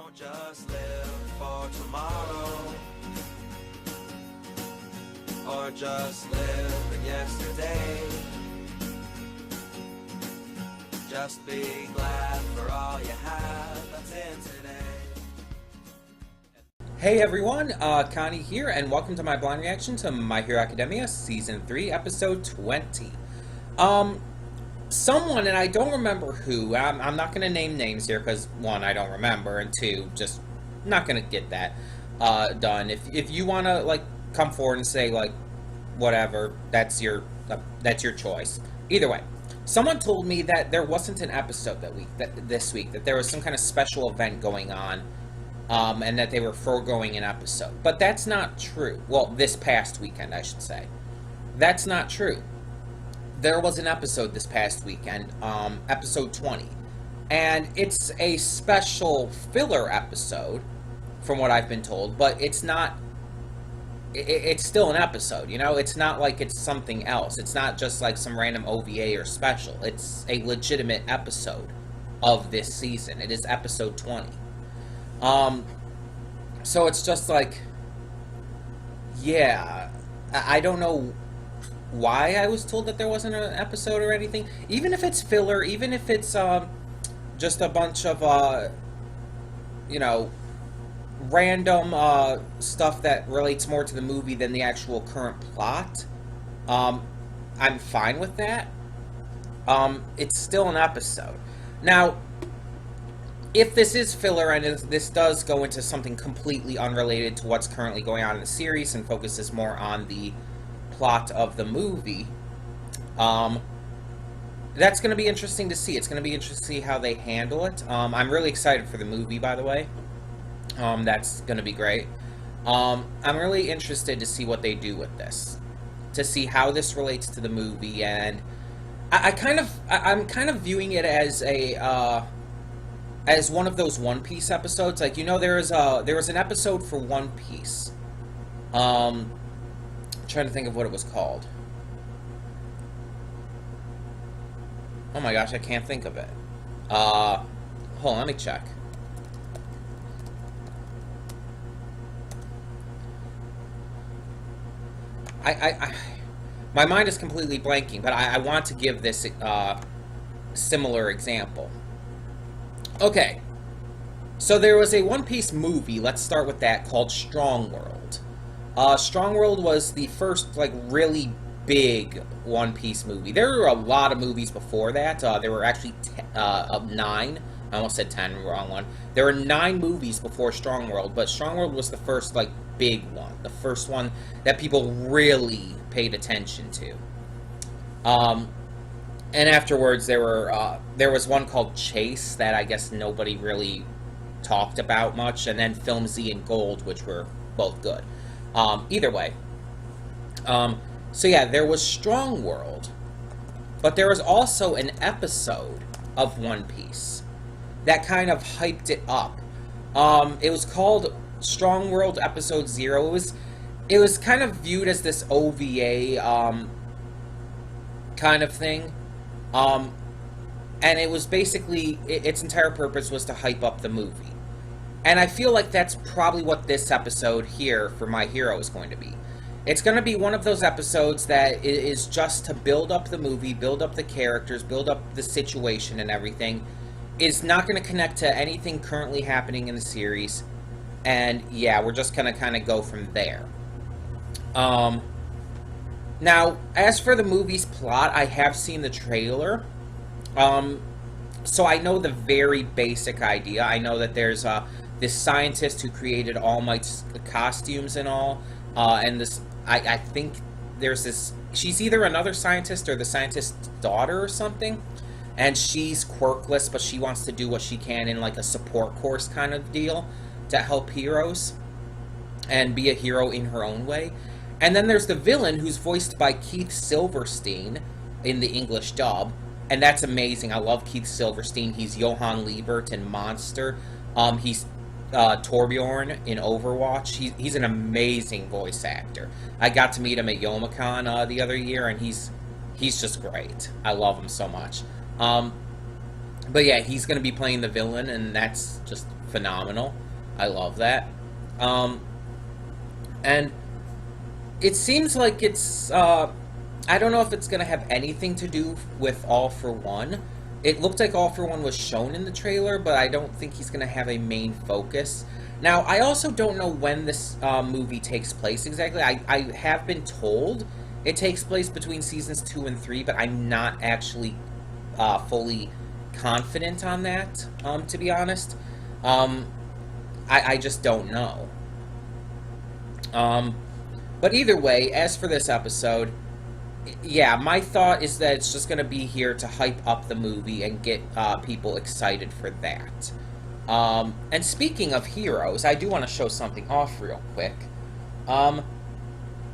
Don't just live for tomorrow, or just live in yesterday. Just be glad for all you have that's in today. Hey everyone, Connie here, and welcome to my blind reaction to My Hero Academia Season 3, Episode 20. Someone, and I don't remember who, I'm not going to name names here because, one, I don't remember, and two, just not going to get that done. If you want to, like, come forward and say, like, whatever, that's your choice. Either way, someone told me that there wasn't an episode this week, that there was some kind of special event going on, and that they were foregoing an episode. But that's not true. Well, this past weekend, I should say. That's not true. There was an episode this past weekend, episode 20. And it's a special filler episode, from what I've been told, but it's not... It's still an episode, you know? It's not like it's something else. It's not just like some random OVA or special. It's a legitimate episode of this season. It is episode 20. So it's just like, yeah, I don't know why I was told that there wasn't an episode or anything. Even if it's filler, even if it's, just a bunch of, you know, random, stuff that relates more to the movie than the actual current plot, I'm fine with that. It's still an episode. Now, if this is filler and this does go into something completely unrelated to what's currently going on in the series and focuses more on the plot of the movie, that's going to be interesting to see. It's going to be interesting to see how they handle it. I'm really excited for the movie, by the way. That's going to be great. I'm really interested to see what they do with this, to see how this relates to the movie, and I'm kind of viewing it as a as one of those One Piece episodes. Like, you know, there was an episode for One Piece. I'm trying to think of what it was called. Oh my gosh, I can't think of it. Hold on, let me check. My mind is completely blanking, but I want to give this similar example. Okay, so there was a One Piece movie, let's start with that, called Strong World. Strong World was the first, like, really big One Piece movie. There were a lot of movies before that. There were actually 9. I almost said 10, wrong one. There were 9 movies before Strong World, but Strong World was the first, like, big one. The first one that people really paid attention to. And afterwards, there was one called Chase that I guess nobody really talked about much, and then Film Z and Gold, which were both good. Either way. So yeah, there was Strong World, but there was also an episode of One Piece that kind of hyped it up. It was called Strong World Episode 0. It was kind of viewed as this OVA, kind of thing. And it was basically, its entire purpose was to hype up the movie. And I feel like that's probably what this episode here for My Hero is going to be. It's going to be one of those episodes that is just to build up the movie, build up the characters, build up the situation and everything. It's not going to connect to anything currently happening in the series. And yeah, we're just going to kind of go from there. Now, as for the movie's plot, I have seen the trailer. So I know the very basic idea. I know that there's this scientist who created All Might's costumes and all. And this, I think there's this, she's either another scientist or the scientist's daughter or something. And she's quirkless, but she wants to do what she can in like a support course kind of deal to help heroes and be a hero in her own way. And then there's the villain, who's voiced by Keith Silverstein in the English dub. And that's amazing. I love Keith Silverstein. He's Johann Liebert in Monster. He's Torbjorn in Overwatch. He's an amazing voice actor. I got to meet him at Youmacon the other year, and he's just great. I love him so much. But yeah, he's going to be playing the villain, and that's just phenomenal. I love that. And it seems like it's, I don't know if it's going to have anything to do with All For One. It looked like All For One was shown in the trailer, but I don't think he's going to have a main focus. Now, I also don't know when this movie takes place exactly. I have been told it takes place between seasons 2 and 3, but I'm not actually fully confident on that, to be honest. I just don't know. But either way, as for this episode, yeah, my thought is that it's just going to be here to hype up the movie and get people excited for that. And speaking of heroes, I do want to show something off real quick. I'm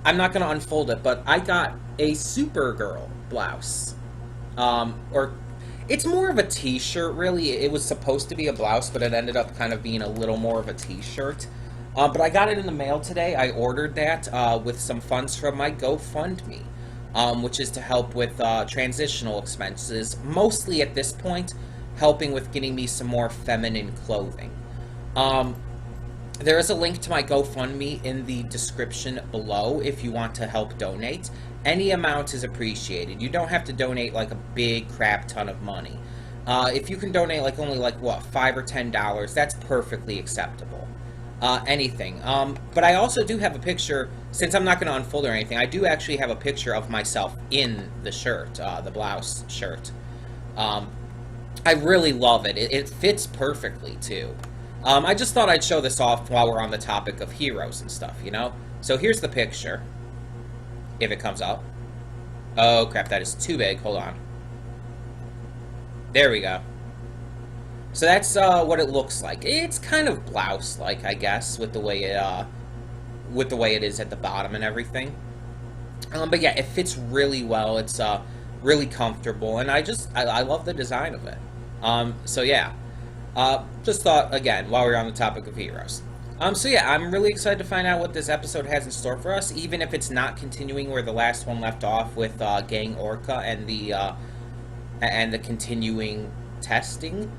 not going to unfold it, but I got a Supergirl blouse. Or it's more of a t-shirt, really. It was supposed to be a blouse, but it ended up kind of being a little more of a t-shirt. But I got it in the mail today. I ordered that with some funds from my GoFundMe, which is to help with transitional expenses, mostly at this point, helping with getting me some more feminine clothing. There is a link to my GoFundMe in the description below if you want to help donate. Any amount is appreciated. You don't have to donate like a big crap ton of money. If you can donate like only like what, $5 or $10, that's perfectly acceptable. Anything. But I also do have a picture, since I'm not going to unfold or anything, I do actually have a picture of myself in the shirt, the blouse shirt. I really love it. It fits perfectly, too. I just thought I'd show this off while we're on the topic of heroes and stuff, you know? So here's the picture. If it comes up. Oh, crap, that is too big. Hold on. There we go. So that's what it looks like. It's kind of blouse-like, I guess, with the way it is at the bottom and everything. But yeah, it fits really well. It's really comfortable, and I love the design of it. So yeah, just thought again while we're on the topic of heroes. So yeah, I'm really excited to find out what this episode has in store for us, even if it's not continuing where the last one left off with Gang Orca and the continuing testing.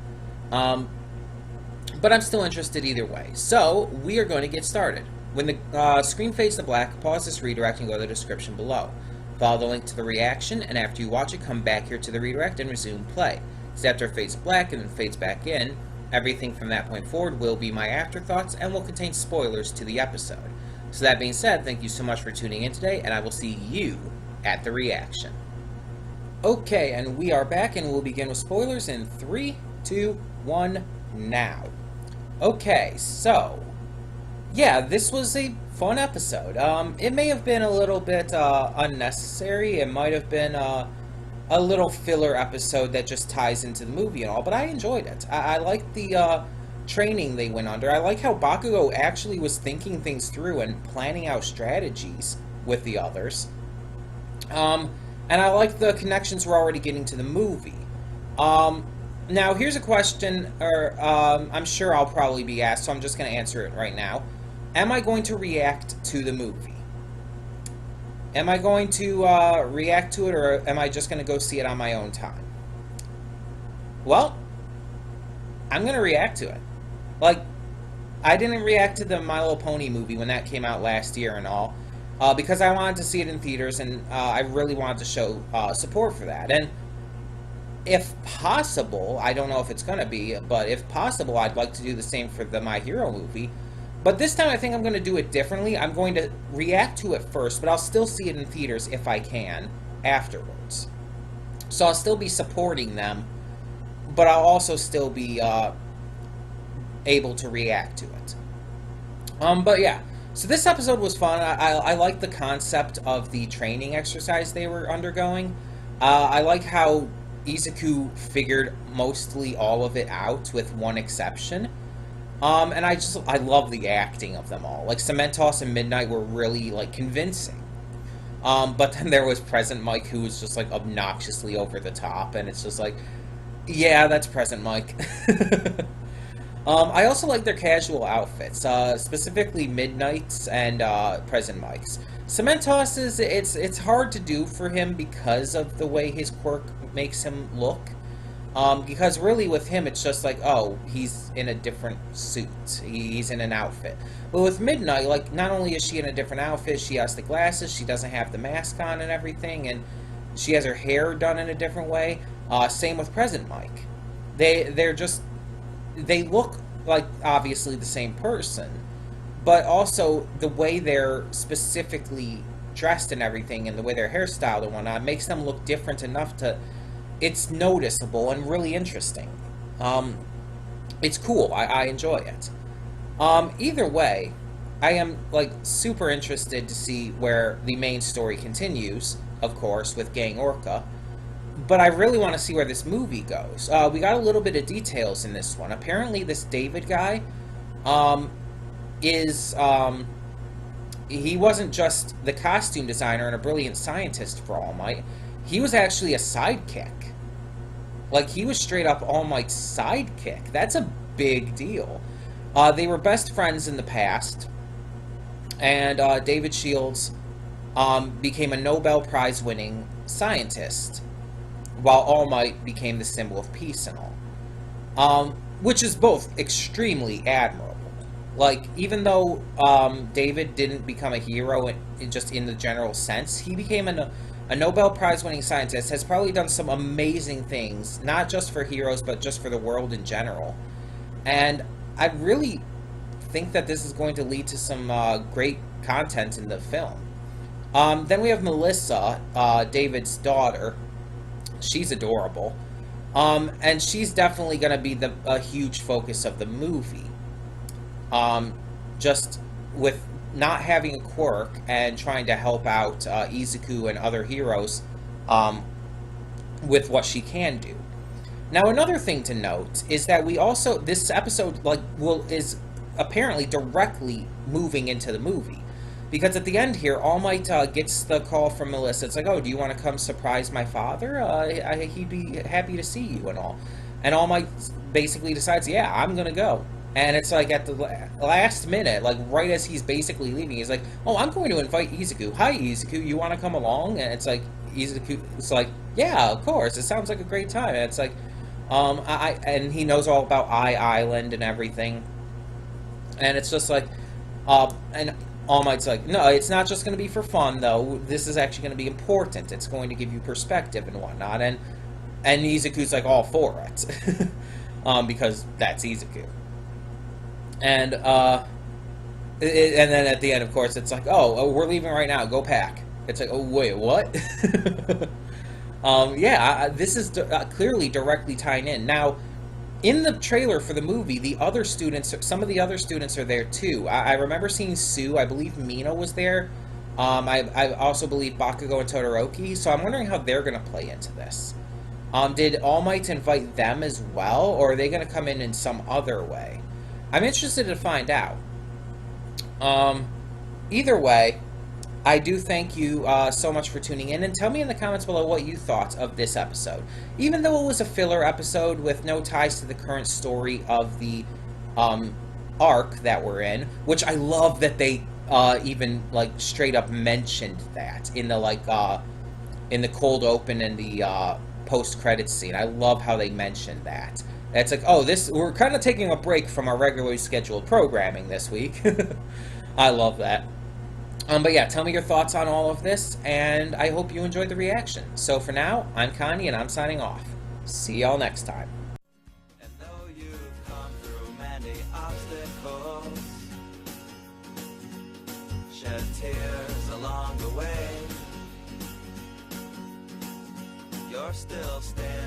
But I'm still interested either way. So, we are going to get started. When the screen fades to black, pause this redirect and go to the description below. Follow the link to the reaction, and after you watch it, come back here to the redirect and resume play. So after it fades to black and then fades back in, everything from that point forward will be my afterthoughts and will contain spoilers to the episode. So that being said, thank you so much for tuning in today, and I will see you at the reaction. Okay, and we are back, and we'll begin with spoilers in 3, 2, 1, now. Okay, so, yeah, this was a fun episode. It may have been a little bit unnecessary. It might have been a little filler episode that just ties into the movie and all, but I enjoyed it. I liked the training they went under. I like how Bakugo actually was thinking things through and planning out strategies with the others. And I like the connections we're already getting to the movie. Now, here's a question, I'm sure I'll probably be asked, so I'm just going to answer it right now. Am I going to react to the movie? Am I going to react to it, or am I just going to go see it on my own time? Well, I'm going to react to it. Like, I didn't react to the My Little Pony movie when that came out last year and all, because I wanted to see it in theaters, and I really wanted to show support for that. And if possible, I don't know if it's going to be, but if possible, I'd like to do the same for the My Hero movie. But this time I think I'm going to do it differently. I'm going to react to it first, but I'll still see it in theaters if I can afterwards. So I'll still be supporting them, but I'll also still be able to react to it. But yeah, so this episode was fun. I like the concept of the training exercise they were undergoing. I like how Izuku figured mostly all of it out with one exception. And I love the acting of them all. Like, Cementos and Midnight were really, like, convincing. But then there was Present Mike, who was just, like, obnoxiously over the top, and it's just like, yeah, that's Present Mike. I also like their casual outfits, specifically Midnight's and Present Mike's. Cementos it's hard to do for him because of the way his quirk makes him look. Because really with him, it's just like, oh, he's in a different suit. He's in an outfit. But with Midnight, like, not only is she in a different outfit, she has the glasses, she doesn't have the mask on and everything, and she has her hair done in a different way. Same with Present Mike. They look like, obviously, the same person, but also the way they're specifically dressed and everything, and the way they're hairstyled and whatnot, makes them look different enough to... It's noticeable and really interesting. It's cool. I enjoy it. Either way, I am, like, super interested to see where the main story continues, of course, with Gang Orca. But I really want to see where this movie goes. We got a little bit of details in this one. Apparently, this David guy he wasn't just the costume designer and a brilliant scientist for All Might. He was actually a sidekick. Like, he was straight up All Might's sidekick. That's a big deal. They were best friends in the past. And David Shields became a Nobel Prize-winning scientist, while All Might became the symbol of peace and all. Which is both extremely admirable. Like, even though David didn't become a hero just in the general sense, he became a Nobel Prize-winning scientist, has probably done some amazing things, not just for heroes, but just for the world in general. And I really think that this is going to lead to some great content in the film. Then we have Melissa, David's daughter. She's adorable. And she's definitely going to be a huge focus of the movie. Just with not having a quirk and trying to help out Izuku and other heroes with what she can do. Now, another thing to note is that this episode is apparently directly moving into the movie. Because at the end here, All Might gets the call from Melissa. It's like, oh, do you want to come surprise my father? He'd be happy to see you and all. And All Might basically decides, yeah, I'm going to go. And it's like at the last minute, like right as he's basically leaving, he's like, oh, I'm going to invite Izuku. Hi, Izuku, you want to come along? And it's like, Izuku, it's like, yeah, of course. It sounds like a great time. And it's like, and he knows all about Island and everything. And it's just like, and All Might's like, no, it's not just going to be for fun, though. This is actually going to be important. It's going to give you perspective and whatnot. And Izuku's like all for it. Because that's Izuku. And then at the end, of course, it's like, oh, we're leaving right now. Go pack. It's like, oh, wait, what? This is clearly directly tying in. Now, in the trailer for the movie, some of the other students are there too. I remember seeing Sue. I believe Mina was there. I also believe Bakugo and Todoroki. So I'm wondering how they're going to play into this. Did All Might invite them as well, or are they going to come in some other way? I'm interested to find out. Either way, I do thank you so much for tuning in, and tell me in the comments below what you thought of this episode. Even though it was a filler episode with no ties to the current story of the arc that we're in, which I love that they even like straight up mentioned that in the in the cold open and the post-credits scene. I love how they mentioned that. It's like, oh, we're kind of taking a break from our regularly scheduled programming this week. I love that. But yeah, tell me your thoughts on all of this, and I hope you enjoyed the reaction. So for now, I'm Connie, and I'm signing off. See y'all next time. And though you've come through many obstacles, shed tears along the way, you're still standing.